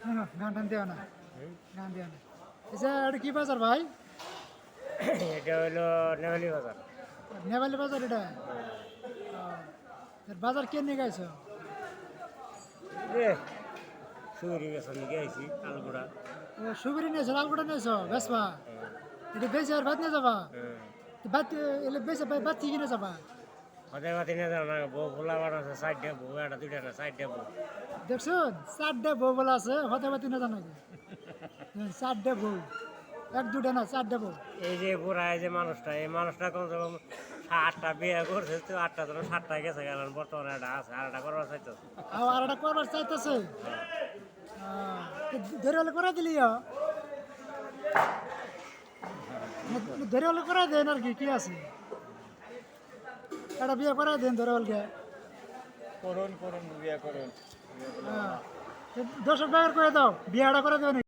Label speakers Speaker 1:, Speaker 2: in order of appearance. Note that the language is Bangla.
Speaker 1: গান টান দেও না, গান দেও না। আচ্ছা এটা কি বাজার ভাই?
Speaker 2: এটা হইলো নেভালি বাজার।
Speaker 1: নেপালি বাজার এটা? ও, এর বাজার কে নিয়ে গেছো?
Speaker 2: এ সুগরি গেছে নিয়ে আইছি আলগুড়া।
Speaker 1: ও সুবিরি নিয়েছো, লালগুড়া নিয়েছো বেসবা? এটা বেঁচে আর ভাত নিয়ে যাবা? ভাত এলে বেঁচে ভাত কি কিনে যাবা?
Speaker 2: হতে পাতি না জানো না বউ খোলা বানাচ্ছে সাইডে বউ একটা দুইটা না সাইডে বউ।
Speaker 1: দেখছুন চারটে বউ বলা আছে, হতে পাতি না জানো কি? চারটে বউ, এক দুটা না চারটে বউ।
Speaker 2: এই যে বুড়া এই যে মানুষটা এই মানুষটা কমসে কম 8টা বিয়ে করছে তো 8টা ধরো 7টা গেছে গেল বর্তমানে একটা আছে আর একটা করবার চাইতেছে।
Speaker 1: আর একটা করবার চাইতেছে, ধরে হলে করে দিলি ধরে হলে করে দেন আর কি, কি আছে? একটা বিয়ে করে দেন ধরে হলকে।
Speaker 3: করুন করুন বিয়ে করুন।
Speaker 1: 10 টাকার করে দাও, বিয়েটা করে দেবেন।